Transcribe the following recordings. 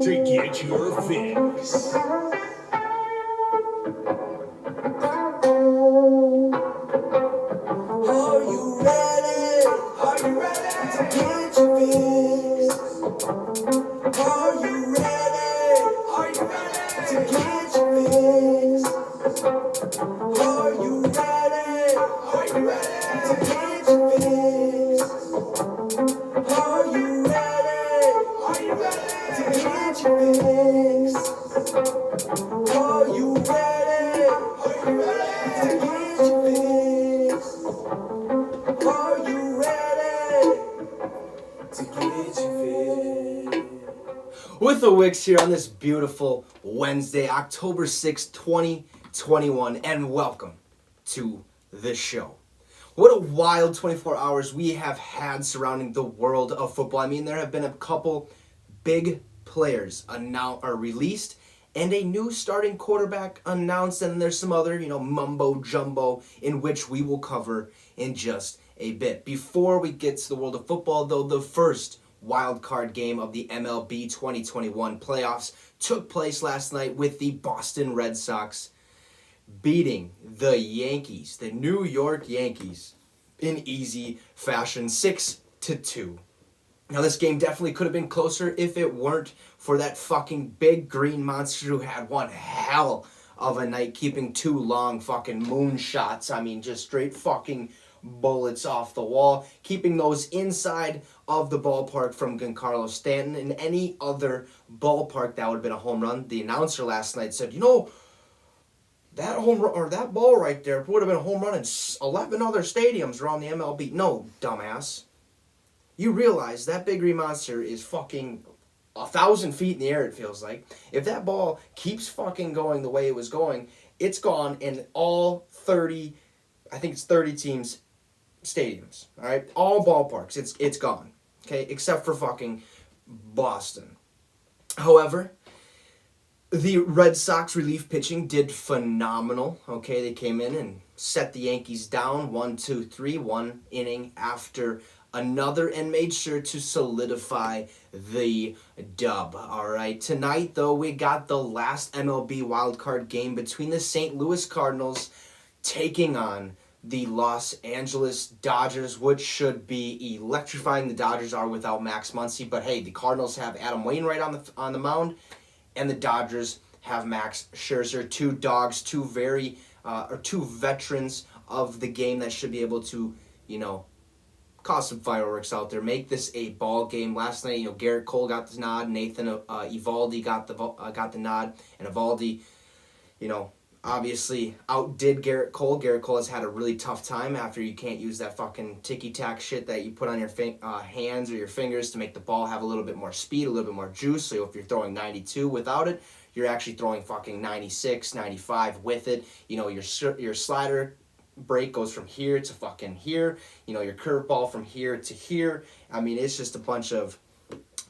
to get your fix. Are you ready? Are you ready to get your fix? Are you ready? Are you ready to get your fix? Are you ready? Are you ready to get your fix? Are you ready? Are you ready to get your fix? Are you ready? Are you ready to get your fix? Are you ready to get your fix? With the Wicks here on this beautiful Wednesday, October 6th, 2021, and welcome to the show. What a wild 24 hours we have had surrounding the world of football. I mean, there have been a couple big players released and a new starting quarterback announced, and there's some other, mumbo jumbo in which we will cover in just a bit. Before we get to the world of football, though, the first wild card game of the MLB 2021 playoffs took place last night with the Boston Red Sox beating the Yankees, the New York Yankees, in easy fashion, 6-2. Now, this game definitely could have been closer if it weren't for that fucking big green monster who had one hell of a night, keeping two long fucking moonshots. I mean, just straight fucking bullets off the wall, keeping those inside of the ballpark from Giancarlo Stanton. In any other ballpark, that would have been a home run. The announcer last night said, that home run, or that ball right there would have been a home run in 11 other stadiums around the MLB. No, dumbass. You realize that big green monster is fucking 1,000 feet in the air, it feels like. If that ball keeps fucking going the way it was going, it's gone in all 30, I think it's 30 teams' stadiums, all right? All ballparks, it's gone, okay? Except for fucking Boston. However, the Red Sox relief pitching did phenomenal, okay? They came in and set the Yankees down 1-2-3, one inning after another, and made sure to solidify the dub. All right, tonight, though, we got the last MLB wildcard game between the St. Louis Cardinals taking on the Los Angeles Dodgers, which should be electrifying. The Dodgers are without Max Muncy, but hey, the Cardinals have Adam Wainwright on the mound, and the Dodgers have Max Scherzer. Two dogs, two veterans of the game that should be able to, cause some fireworks out there, make this a ball game. Last night, Garrett Cole got the nod, Nathan Eovaldi got the nod, and Eovaldi, obviously outdid Garrett Cole. Garrett Cole has had a really tough time after you can't use that fucking ticky-tack shit that you put on your hands or your fingers to make the ball have a little bit more speed, a little bit more juice. So if you're throwing 92 without it, you're actually throwing fucking 96, 95 with it. Your slider break goes from here to fucking here. Your curveball from here to here. I mean, it's just a bunch of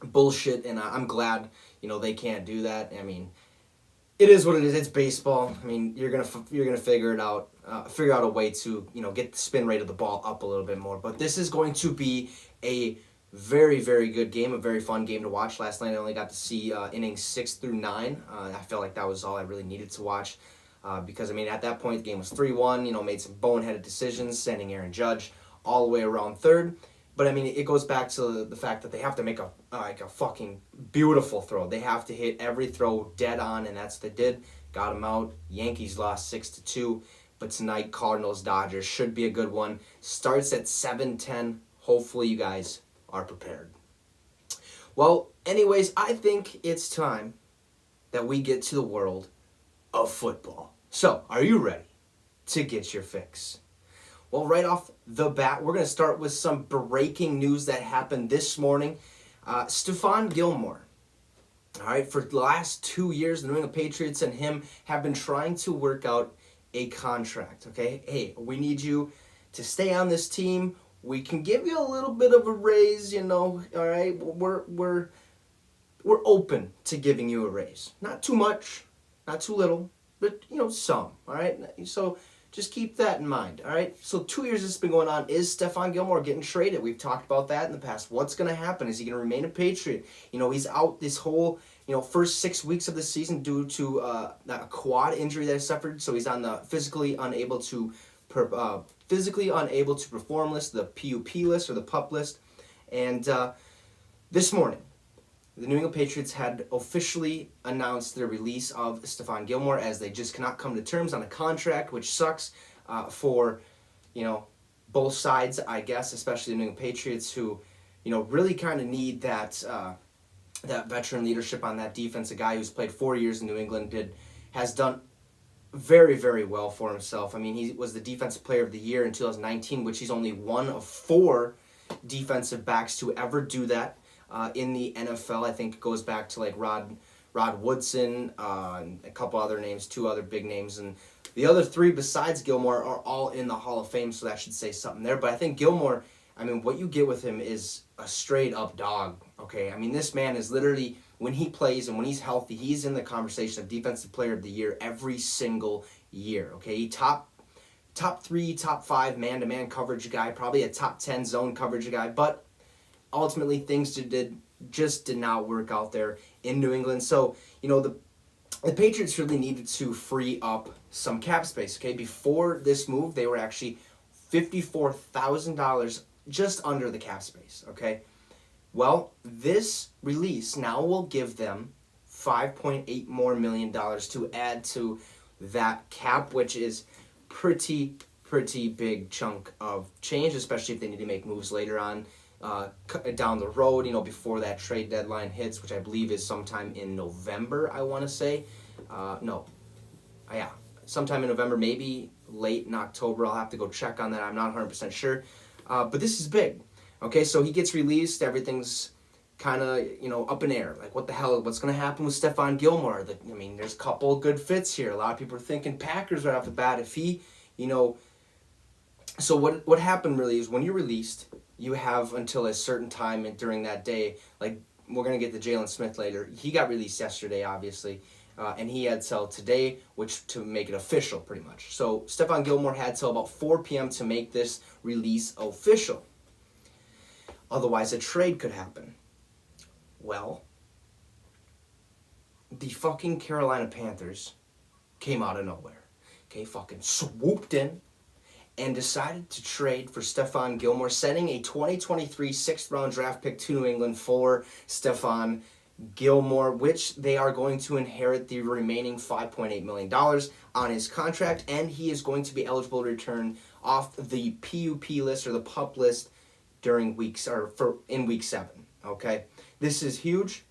bullshit, and I'm glad, they can't do that. I mean, it is what it is. It's baseball. I mean, you're gonna figure it out. Figure out a way to get the spin rate of the ball up a little bit more. But this is going to be a very, very good game, a very fun game to watch. Last night I only got to see innings 6 through 9. I felt like that was all I really needed to watch. Because, at that point, the game was 3-1, made some boneheaded decisions, sending Aaron Judge all the way around third. But, it goes back to the fact that they have to make a fucking beautiful throw. They have to hit every throw dead on, and that's what they did. Got them out. Yankees lost 6-2. But tonight, Cardinals-Dodgers should be a good one. Starts at 7:10. Hopefully, you guys are prepared. Well, anyways, I think it's time that we get to the world of football. So, are you ready to get your fix? Well, right off the bat, we're going to start with some breaking news that happened this morning. Stephon Gilmore, all right, for the last 2 years, the New England Patriots and him have been trying to work out a contract, okay? Hey, we need you to stay on this team. We can give you a little bit of a raise, all right? We're open to giving you a raise. Not too much. Not too little, but, some, all right? So just keep that in mind, all right? So 2 years this has been going on. Is Stephon Gilmore getting traded? We've talked about that in the past. What's going to happen? Is he going to remain a Patriot? He's out this whole first 6 weeks of the season due to a quad injury that he suffered. So he's on the physically unable to perform list, the PUP list or the PUP list. And this morning, the New England Patriots had officially announced their release of Stephon Gilmore, as they just cannot come to terms on a contract, which sucks for, both sides, I guess, especially the New England Patriots, who, really kind of need that veteran leadership on that defense. A guy who's played 4 years in New England has done very, very well for himself. I mean, he was the Defensive Player of the Year in 2019, which he's only one of 4 defensive backs to ever do that in the NFL. I think it goes back to like Rod Woodson, and a couple other names, 2 other big names, and the other 3 besides Gilmore are all in the Hall of Fame, so that should say something there. But I think Gilmore, what you get with him is a straight up dog, okay? this man is literally, when he plays and when he's healthy, he's in the conversation of Defensive Player of the Year every single year, okay? He top 3, top 5 man-to-man coverage guy, probably a top 10 zone coverage guy, but ultimately things just did not work out there in New England. So, the Patriots really needed to free up some cap space, okay? Before this move, they were actually $54,000 just under the cap space, okay? Well, this release now will give them $5.8 million more to add to that cap, which is pretty big chunk of change, especially if they need to make moves later on down the road, before that trade deadline hits, which I believe is sometime in November, I want to say. Sometime in November, maybe late in October. I'll have to go check on that. I'm not 100% sure. But this is big. Okay, so he gets released. Everything's kind of, up in air. Like, what the hell? What's going to happen with Stephon Gilmore? There's a couple good fits here. A lot of people are thinking Packers right off the bat. If he, So what happened really is when you're released, you have until a certain time during that day. Like, we're going to get to Jaylon Smith later. He got released yesterday, obviously. And he had till today, which to make it official, pretty much. So Stephon Gilmore had till about 4 p.m. to make this release official. Otherwise, a trade could happen. Well, the fucking Carolina Panthers came out of nowhere. Okay, fucking swooped in and decided to trade for Stephon Gilmore, sending a 2023 6th-round draft pick to New England for Stephon Gilmore, which they are going to inherit the remaining $5.8 million on his contract, and he is going to be eligible to return off the PUP list or the PUP list in week 7. Okay, this is huge,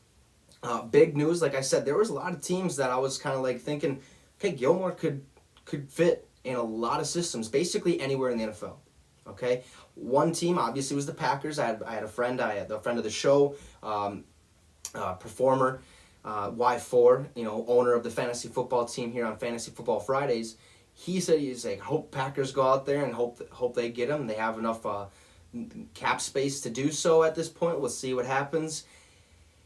big news. Like I said, there was a lot of teams that I was kind of like thinking, okay, Gilmore could fit in a lot of systems, basically anywhere in the NFL. Okay, one team obviously was the Packers. I had a friend, the friend of the show. Performer, Y4, owner of the fantasy football team here on Fantasy Football Fridays. He said he's like, hope Packers go out there and hope they get him. They have enough cap space to do so at this point. We'll see what happens.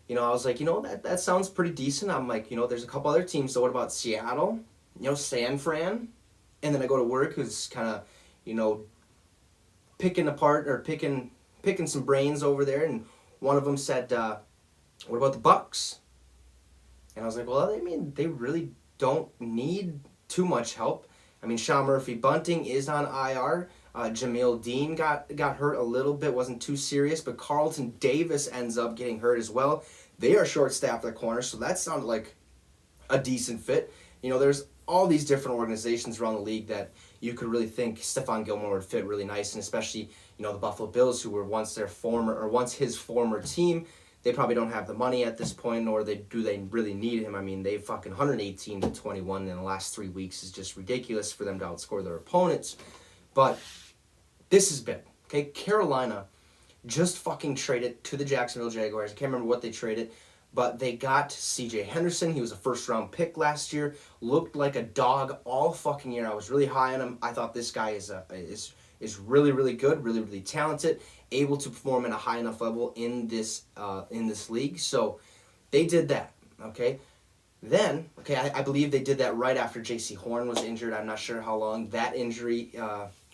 I was like, that sounds pretty decent. I'm like, there's a couple other teams. So what about Seattle? San Fran? And then I go to work, who's kind of, picking apart or picking some brains over there, and one of them said, what about the Bucks? And I was like, well, they really don't need too much help. Sean Murphy-Bunting is on IR. Jamil Dean got hurt a little bit, wasn't too serious, but Carlton Davis ends up getting hurt as well. They are short-staffed at corner, so that sounded like a decent fit. There's all these different organizations around the league that you could really think Stephon Gilmore would fit really nice, and especially, the Buffalo Bills, who were once his former team. They probably don't have the money at this point, nor they really need him. They fucking 118-21 in the last 3 weeks is just ridiculous for them to outscore their opponents. But this is big, okay? Carolina just fucking traded to the Jacksonville Jaguars. I can't remember what they traded, but they got C.J. Henderson. He was a first-round pick last year. Looked like a dog all fucking year. I was really high on him. I thought this guy is really, really good, really, really talented, able to perform at a high enough level in this league. So they did that, okay? Then, I believe they did that right after J.C. Horn was injured. I'm not sure how long that injury,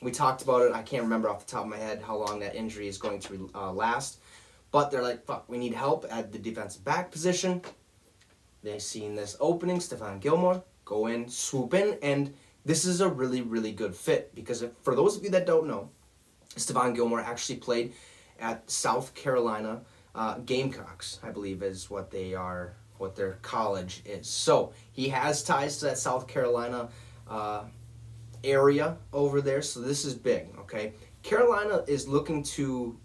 we talked about it. I can't remember off the top of my head how long that injury is going to last. But they're like, fuck, we need help at the defensive back position. They seen this opening, Stephon Gilmore, go in, swoop in, and this is a really, really good fit because for those of you that don't know, Stephon Gilmore actually played at South Carolina Gamecocks, I believe is what they are, what their college is. So he has ties to that South Carolina area over there, so this is big, okay? Carolina is looking to,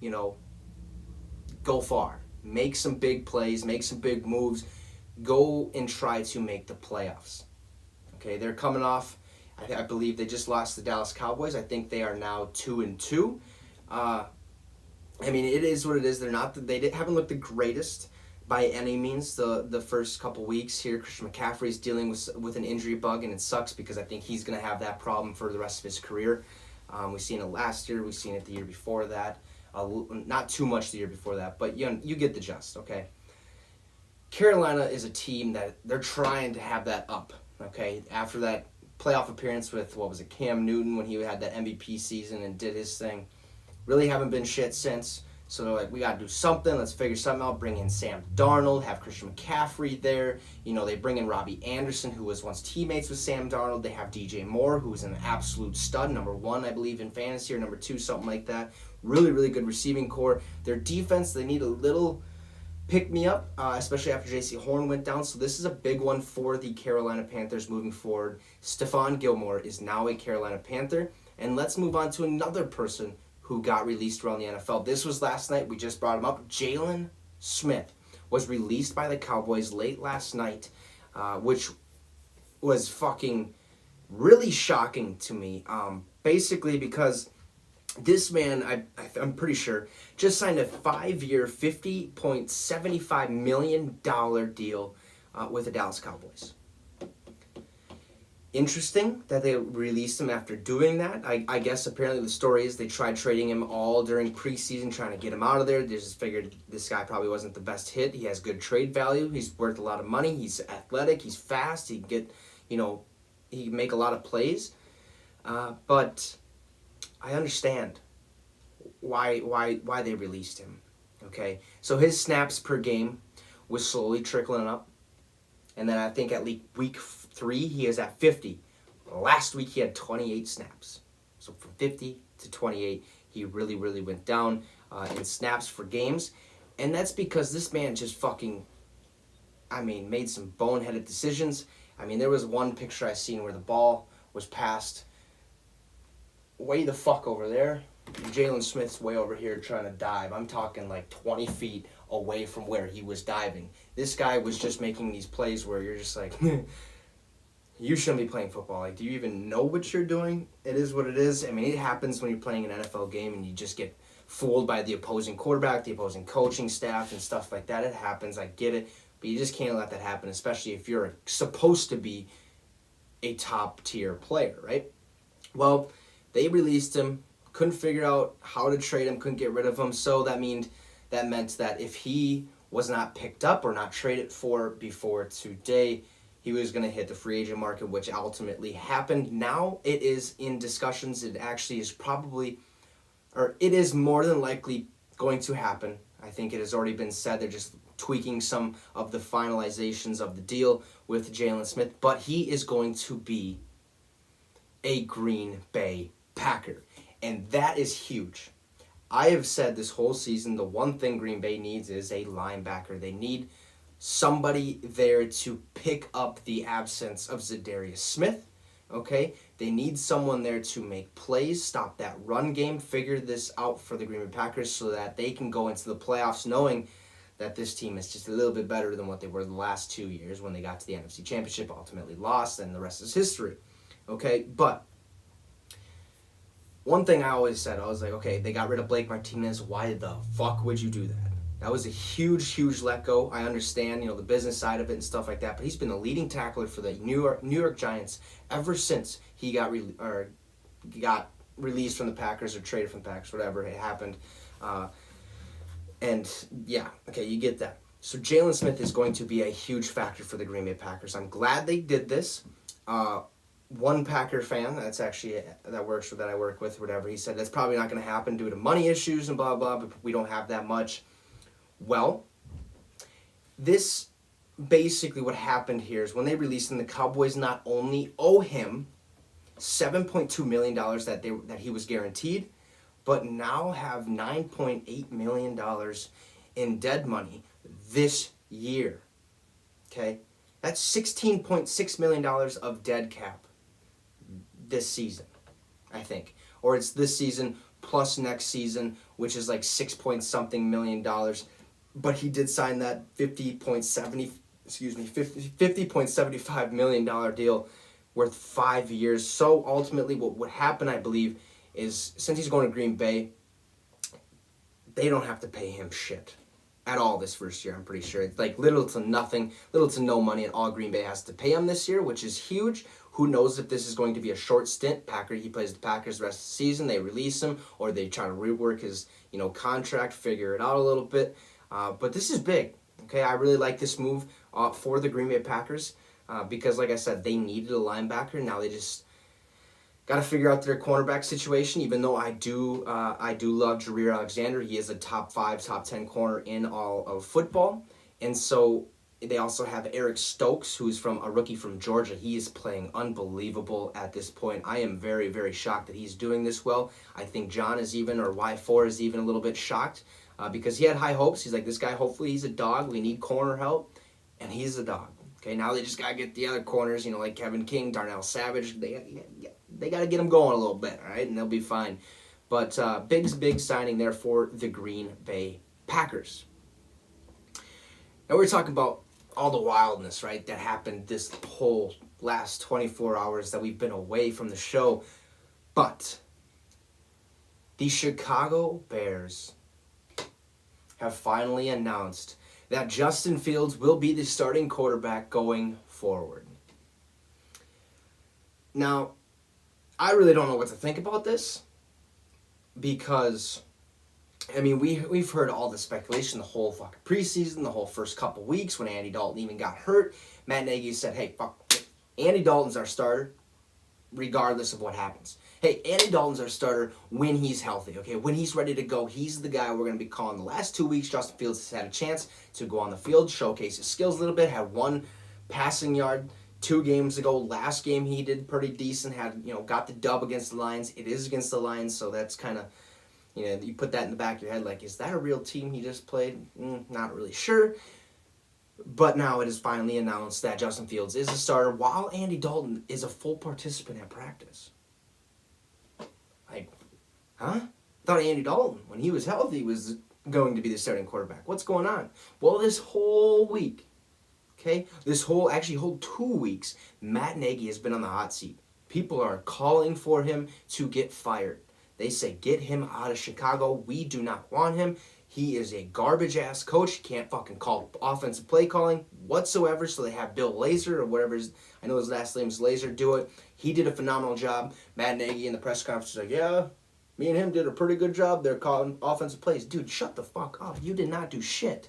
go far, make some big plays, make some big moves, go and try to make the playoffs. Okay, they're coming off, I believe they just lost the Dallas Cowboys. I think they are now 2-2. I mean, it is what it is. Haven't looked the greatest by any means the first couple weeks here. Christian McCaffrey's dealing with an injury bug, and it sucks because I think he's going to have that problem for the rest of his career. We've seen it last year. We've seen it the year before that. Not too much the year before that, but you get the gist, okay? Carolina is a team that they're trying to have that up, okay? After that playoff appearance with, Cam Newton when he had that MVP season and did his thing. Really haven't been shit since. So they're like, we got to do something. Let's figure something out. Bring in Sam Darnold. Have Christian McCaffrey there. They bring in Robbie Anderson, who was once teammates with Sam Darnold. They have DJ Moore, who is an absolute stud. Number 1, I believe, in fantasy, or number 2, something like that. Really, really good receiving core. Their defense, they need a little pick-me-up, especially after J.C. Horn went down. So this is a big one for the Carolina Panthers moving forward. Stephon Gilmore is now a Carolina Panther. And let's move on to another person who got released around the NFL. This was last night. We just brought him up. Jaylon Smith was released by the Cowboys late last night, which was fucking really shocking to me. Basically because this man, I'm pretty sure, just signed a 5-year, $50.75 million deal with the Dallas Cowboys. Interesting that they released him after doing that. I guess apparently the story is they tried trading him all during preseason, trying to get him out of there. They just figured this guy probably wasn't the best hit. He has good trade value. He's worth a lot of money. He's athletic. He's fast. He can get, he can make a lot of plays. But I understand why they released him. Okay, so his snaps per game was slowly trickling up. And then I think at week 3, he is at 50. Last week, he had 28 snaps. So from 50 to 28, he really, really went down in snaps for games. And that's because this man just made some boneheaded decisions. There was one picture I seen where the ball was passed way the fuck over there. Jaylon Smith's way over here trying to dive. I'm talking like 20 feet away from where he was diving. This guy was just making these plays where you're just like, you shouldn't be playing football. Like, do you even know what you're doing? It is what it is. It happens when you're playing an NFL game and you just get fooled by the opposing quarterback, the opposing coaching staff, and stuff like that. It happens. I get it. But you just can't let that happen, especially if you're supposed to be a top-tier player, right? Well, they released him. Couldn't figure out how to trade him, couldn't get rid of him. So that meant that if he was not picked up or not traded for before today, he was going to hit the free agent market, which ultimately happened. Now it is in discussions. It actually is it is more than likely going to happen. I think it has already been said. They're just tweaking some of the finalizations of the deal with Jaylon Smith. But he is going to be a Green Bay Packer. And that is huge. I have said this whole season, the one thing Green Bay needs is a linebacker. They need somebody there to pick up the absence of Zadarius Smith, okay? They need someone there to make plays, stop that run game, figure this out for the Green Bay Packers so that they can go into the playoffs knowing that this team is just a little bit better than what they were the last 2 years when they got to the NFC Championship, ultimately lost, and the rest is history, okay? But one thing I always said, I was like, okay, they got rid of Blake Martinez. Why the fuck would you do that? That was a huge, huge let go. I understand, the business side of it and stuff like that, but he's been the leading tackler for the New York Giants ever since he got released from the Packers or traded from the Packers, whatever it happened. And yeah, okay, you get that. So Jaylon Smith is going to be a huge factor for the Green Bay Packers. I'm glad they did this. One Packer fan that I work with, whatever, he said that's probably not going to happen due to money issues and blah blah, but we don't have that much. Well, this basically what happened here is when they released him, the Cowboys not only owe him $7.2 million that he was guaranteed, but now have $9.8 million in dead money this year. Okay? That's $16.6 million of dead cap this season, I think. Or it's this season plus next season, which is like $6 million. But he did sign that $50.75 million deal worth 5 years. So ultimately what would happen, I believe, is since he's going to Green Bay, they don't have to pay him shit at all this first year, I'm pretty sure. It's like little to nothing, little to no money, and all Green Bay has to pay him this year, which is huge. Who knows if this is going to be a short stint. He plays the Packers the rest of the season, they release him, or they try to rework his contract, figure it out a little bit. But this is big. Okay, I really like this move for the Green Bay Packers because, like I said, they needed a linebacker. Now they just got to figure out their cornerback situation. Even though I do love Jareer Alexander, he is a top 5, top 10 corner in all of football, and so they also have Eric Stokes, who's a rookie from Georgia. He is playing unbelievable at this point. I am very, very shocked that he's doing this well. I think John is even, or Y4 is even a little bit shocked. Because he had high hopes. He's like, this guy, hopefully he's a dog. We need corner help. And he's a dog. Okay, now they just got to get the other corners, like Kevin King, Darnell Savage. They got to get them going a little bit, all right? And they'll be fine. But big signing there for the Green Bay Packers. Now we're talking about all the wildness, right, that happened this whole last 24 hours that we've been away from the show. But the Chicago Bears have finally announced that Justin Fields will be the starting quarterback going forward. Now, I really don't know what to think about this because, we've heard all the speculation the whole fucking preseason, the whole first couple weeks when Andy Dalton even got hurt. Matt Nagy said, hey, fuck, Andy Dalton's our starter regardless of what happens. Hey, Andy Dalton's our starter when he's healthy, okay? When he's ready to go, he's the guy we're going to be calling. The last 2 weeks, Justin Fields has had a chance to go on the field, showcase his skills a little bit, had 1 passing yard 2 games ago. Last game he did pretty decent, got the dub against the Lions. It is against the Lions, so that's kind of, you put that in the back of your head, like, is that a real team he just played? Not really sure. But now it is finally announced that Justin Fields is a starter while Andy Dalton is a full participant at practice. Like, huh? I thought Andy Dalton, when he was healthy, was going to be the starting quarterback. What's going on? Well, this whole week, okay, whole 2 weeks, Matt Nagy has been on the hot seat. People are calling for him to get fired. They say, get him out of Chicago. We do not want him. He is a garbage-ass coach. He can't fucking call offensive play calling whatsoever, so they have Bill Lazor, or whatever I know his last name is Lazor, do it. He did a phenomenal job. Matt Nagy in the press conference was like, yeah, me and him did a pretty good job. They're calling offensive plays. Dude, shut the fuck up. You did not do shit.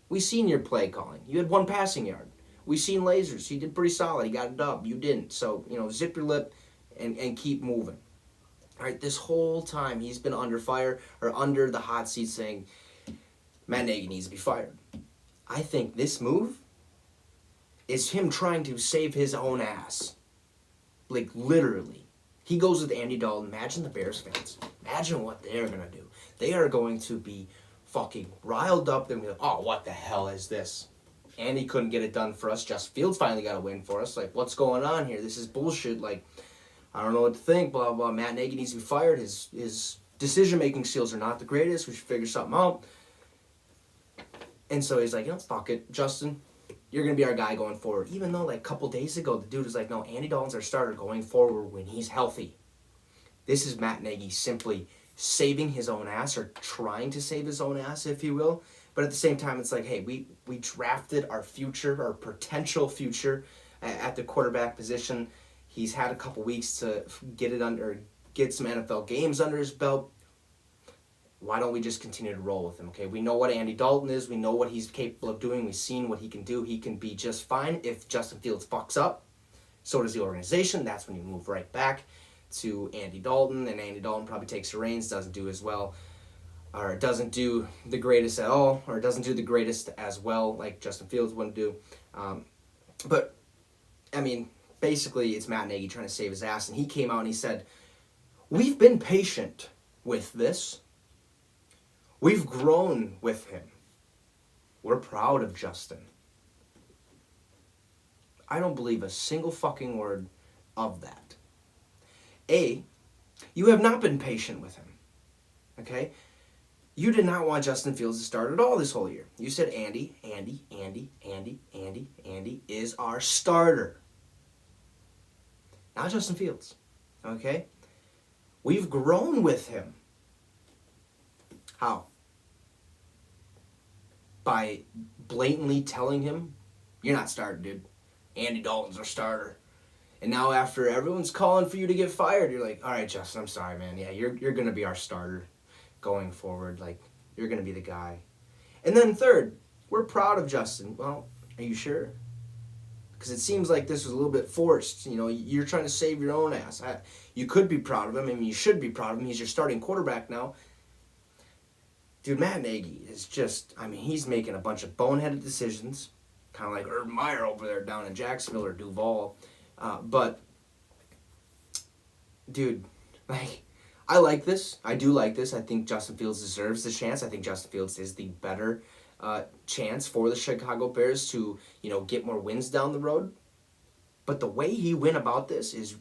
We seen your play calling. You had 1 passing yard. We seen Lazor's. He did pretty solid. He got a dub. You didn't. So, zip your lip and keep moving. All right, this whole time he's been under fire or under the hot seat saying Matt Nagy needs to be fired. I think this move is him trying to save his own ass. Like, literally. He goes with Andy Dalton. Imagine the Bears fans. Imagine what they're going to do. They are going to be fucking riled up. They're going to be like, oh, what the hell is this? Andy couldn't get it done for us. Justin Fields finally got a win for us. Like, what's going on here? This is bullshit. Like, I don't know what to think, blah, blah. Matt Nagy needs to be fired. His decision-making skills are not the greatest. We should figure something out. And so he's like, fuck it. Justin, you're going to be our guy going forward. Even though, like, a couple days ago, the dude was like, no, Andy Dalton's our starter going forward when he's healthy. This is Matt Nagy simply saving his own ass, or trying to save his own ass, if you will. But at the same time, it's like, hey, we drafted our future, our potential future at the quarterback position. He's had a couple weeks to get some NFL games under his belt. Why don't we just continue to roll with him, okay? We know what Andy Dalton is. We know what he's capable of doing. We've seen what he can do. He can be just fine if Justin Fields fucks up. So does the organization. That's when you move right back to Andy Dalton, and Andy Dalton probably takes the reins, doesn't do as well. or doesn't do the greatest at all, or doesn't do the greatest as well like Justin Fields wouldn't do. But, I mean, basically it's Matt Nagy trying to save his ass, and he came out and he said, we've been patient with this. We've grown with him. We're proud of Justin. I don't believe a single fucking word of that. You have not been patient with him. Okay? You did not want Justin Fields to start at all this whole year. You said Andy is our starter. Not Justin Fields. Okay? We've grown with him. How? By blatantly telling him, you're not starting, dude. Andy Dalton's our starter. And now after everyone's calling for you to get fired, you're like, all right, Justin, I'm sorry, man. Yeah, you're going to be our starter going forward. Like, you're going to be the guy. And then third, we're proud of Justin. Well, are you sure? Because it seems like this was a little bit forced. You know, you're trying to save your own ass. You could be proud of him. I mean, you should be proud of him. He's your starting quarterback now. Dude, Matt Nagy is just, I mean, he's making a bunch of boneheaded decisions. Kind of like Urban Meyer over there down in Jacksonville or Duval. But, dude, like, I like this. I do like this. I think Justin Fields deserves the chance. I think Justin Fields is the better chance for the Chicago Bears to, you know, get more wins down the road. But the way he went about this is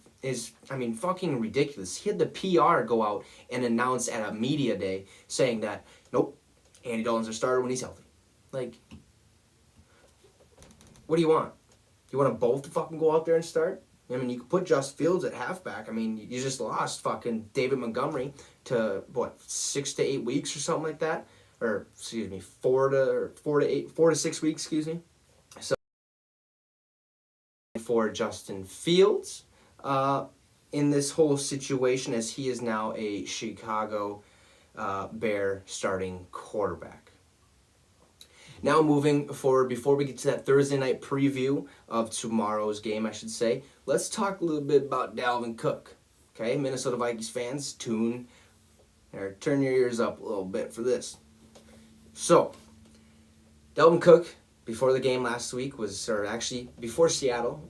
I mean, fucking ridiculous. He had the PR go out and announce at a media day saying that, nope, Andy Dalton's our starter when he's healthy. Like, what do you want? You want them both to fucking go out there and start? I mean, you could put Justin Fields at halfback. I mean, you just lost fucking David Montgomery to, 6 to 8 weeks or something like that. Or, excuse me, 4 to 6 weeks, excuse me. So, for Justin Fields in this whole situation, as he is now a Chicago Bear starting quarterback. Now moving forward, before we get to that Thursday night preview of tomorrow's game, I should say, let's talk a little bit about Dalvin Cook. Okay, Minnesota Vikings fans, turn your ears up a little bit for this. So, Dalvin Cook, before the game last week, before Seattle,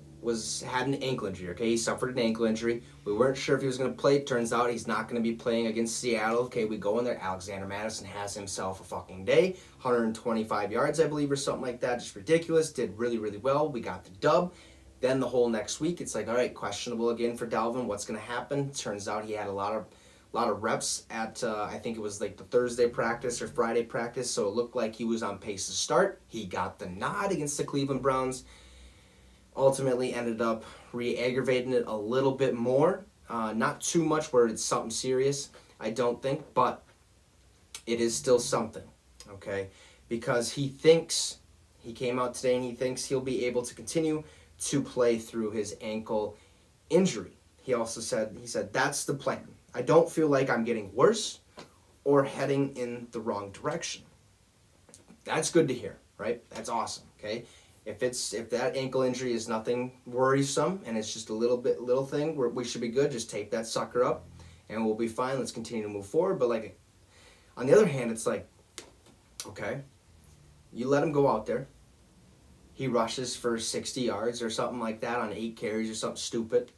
had an ankle injury, okay? He suffered an ankle injury. We weren't sure if he was going to play. Turns out he's not going to be playing against Seattle. Okay, we go in there. Alexander Mattison has himself a fucking day. 125 yards, I believe, or something like that. Just ridiculous. Did really, really well. We got the dub. Then the whole next week, it's like, all right, questionable again for Dalvin. What's going to happen? Turns out he had a lot of reps at, I think it was like the Thursday practice or Friday practice, so it looked like he was on pace to start. He got the nod against the Cleveland Browns. Ultimately ended up re-aggravating it a little bit more. Not too much where it's something serious, I don't think, but it is still something, okay? Because he came out today and he thinks he'll be able to continue to play through his ankle injury. He said, that's the plan. I don't feel like I'm getting worse or heading in the wrong direction. That's good to hear, right? That's awesome, okay? If that ankle injury is nothing worrisome and it's just a little thing where we should be good, just tape that sucker up and we'll be fine. Let's continue to move forward. But like, on the other hand, it's like, okay, you let him go out there. He rushes for 60 yards or something like that on 8 carries or something stupid.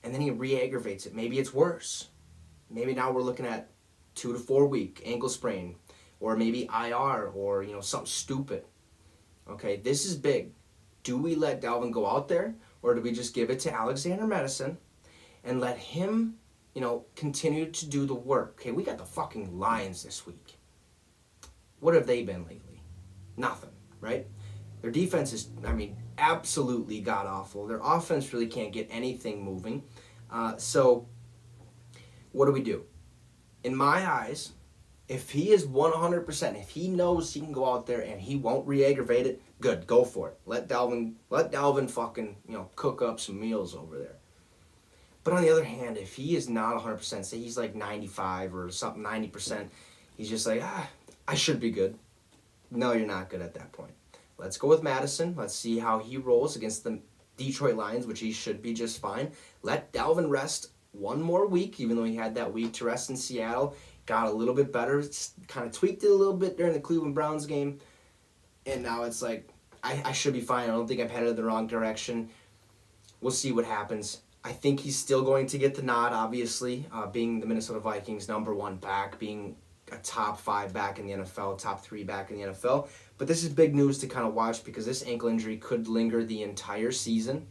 And then he re-aggravates it. Maybe it's worse. Maybe now we're looking at 2 to 4 week ankle sprain, or maybe IR, or something stupid. Okay, this is big. Do we let Dalvin go out there, or do we just give it to Alexander Mattison and let him, continue to do the work? Okay, we got the fucking Lions this week. What have they been lately? Nothing, right? Their defense is, absolutely god-awful. Their offense really can't get anything moving. So, what do we do? In my eyes, if he is 100%, if he knows he can go out there and he won't re-aggravate it, good, go for it. Let Dalvin fucking, cook up some meals over there. But on the other hand, if he is not 100%, say he's like 95 or something, 90%, he's just like, I should be good. No, you're not good at that point. Let's go with Madison. Let's see how he rolls against the Detroit Lions, which he should be just fine. Let Dalvin rest one more week, even though he had that week to rest in Seattle. got a little bit better, kind of tweaked it a little bit during the Cleveland Browns game, and now it's like, I should be fine. I don't think I'm headed in the wrong direction. We'll see what happens. I think he's still going to get the nod, obviously, being the Minnesota Vikings' #1 back, being a top 5 back in the NFL, top 3 back in the NFL. But this is big news to kind of watch because this ankle injury could linger the entire season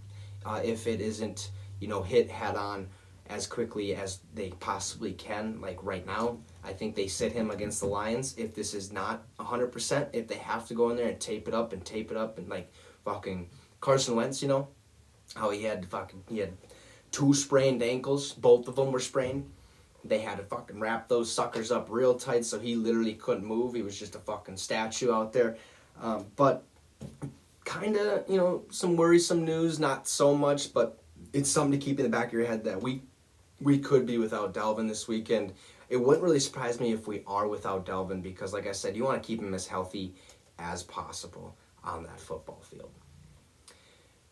if it isn't, hit head on as quickly as they possibly can. Like right now, I think they sit him against the Lions. If this is not 100%, if they have to go in there and tape it up and like fucking Carson Wentz, how he had 2 sprained ankles, both of them were sprained. They had to fucking wrap those suckers up real tight so he literally couldn't move. He was just a fucking statue out there. But kind of, some worrisome news, not so much, but it's something to keep in the back of your head that we could be without Dalvin this weekend. It wouldn't really surprise me if we are without Dalvin because, like I said, you want to keep him as healthy as possible on that football field.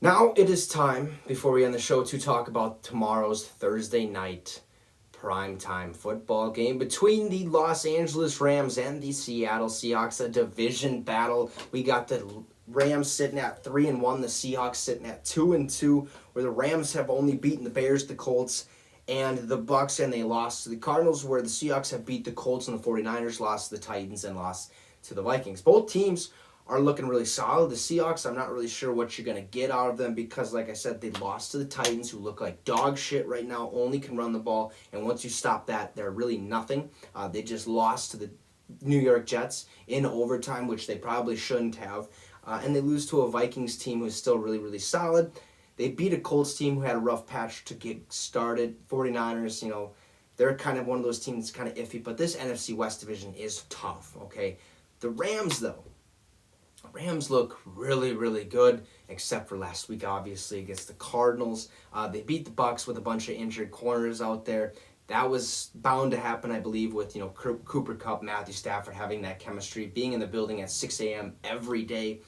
Now it is time, before we end the show, to talk about tomorrow's Thursday night primetime football game between the Los Angeles Rams and the Seattle Seahawks, a division battle. We got the Rams sitting at 3-1, the Seahawks sitting at 2-2, where the Rams have only beaten the Bears, the Colts, and the Bucks, and they lost to the Cardinals, where the Seahawks have beat the Colts and the 49ers, lost to the Titans, and lost to the Vikings. Both teams are looking really solid. The Seahawks, I'm not really sure what you're going to get out of them because, like I said, they lost to the Titans, who look like dog shit right now, only can run the ball, and once you stop that, they're really nothing. They just lost to the New York Jets in overtime, which they probably shouldn't have, and they lose to a Vikings team who's still really, really solid. They beat a Colts team who had a rough patch to get started. 49ers, they're kind of one of those teams that's kind of iffy, but this NFC West division is tough, okay? The Rams, though, Rams look really, really good, except for last week, obviously, against the Cardinals. They beat the Bucs with a bunch of injured corners out there. That was bound to happen, I believe, with Cooper Kupp, Matthew Stafford having that chemistry, being in the building at 6 a.m. every day,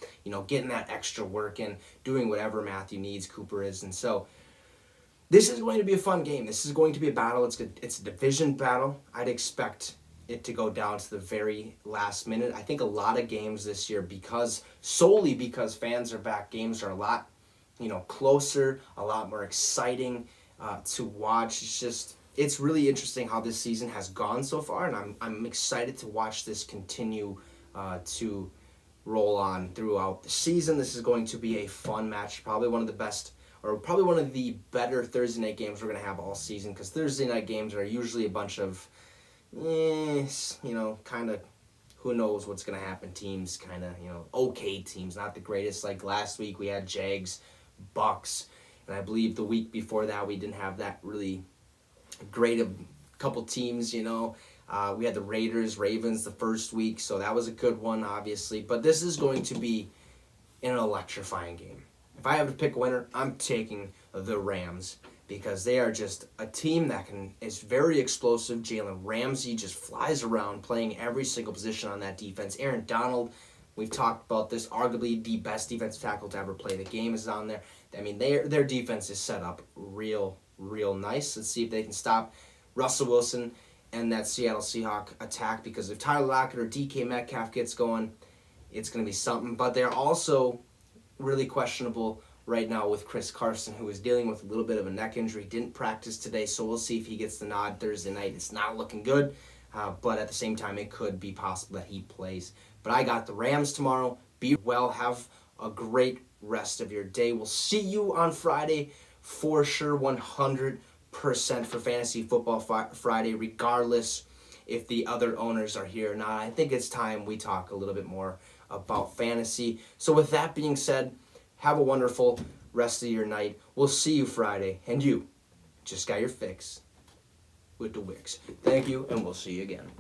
getting that extra work in, doing whatever Matthew needs, Cooper is. And so this is going to be a fun game. This is going to be a battle. It's a division battle. I'd expect it to go down to the very last minute. I think a lot of games this year, solely because fans are back, games are a lot, closer, a lot more exciting to watch. It's really interesting how this season has gone so far, and I'm excited to watch this continue to roll on throughout the season. This is going to be a fun match, probably one of the best, or probably one of the better Thursday night games we're going to have all season, because Thursday night games are usually a bunch of kind of who knows what's going to happen teams, kind of, okay teams, not the greatest. Like last week we had Jags, Bucks, and I believe the week before that we didn't have that really great a couple teams, we had the Raiders, Ravens the first week, so that was a good one, obviously. But this is going to be an electrifying game. If I have to pick a winner, I'm taking the Rams, because they are just a team that is very explosive. Jalen Ramsey just flies around playing every single position on that defense. Aaron Donald, we've talked about this, arguably the best defensive tackle to ever play the game, is on there. I mean, their defense is set up real nice. Let's see if they can stop Russell Wilson and that Seattle Seahawks attack, because if Tyler Lockett or DK Metcalf gets going, it's going to be something. But they're also really questionable right now with Chris Carson, who is dealing with a little bit of a neck injury. Didn't practice today, so we'll see if he gets the nod Thursday night. It's not looking good, but at the same time, it could be possible that he plays. But I got the Rams tomorrow. Be well. Have a great rest of your day. We'll see you on Friday for sure, 100% for Fantasy Football Friday, regardless if the other owners are here or not. I think it's time we talk a little bit more about fantasy. So with that being said, have a wonderful rest of your night. We'll see you Friday. And you just got your fix with the Wicks. Thank you, and we'll see you again.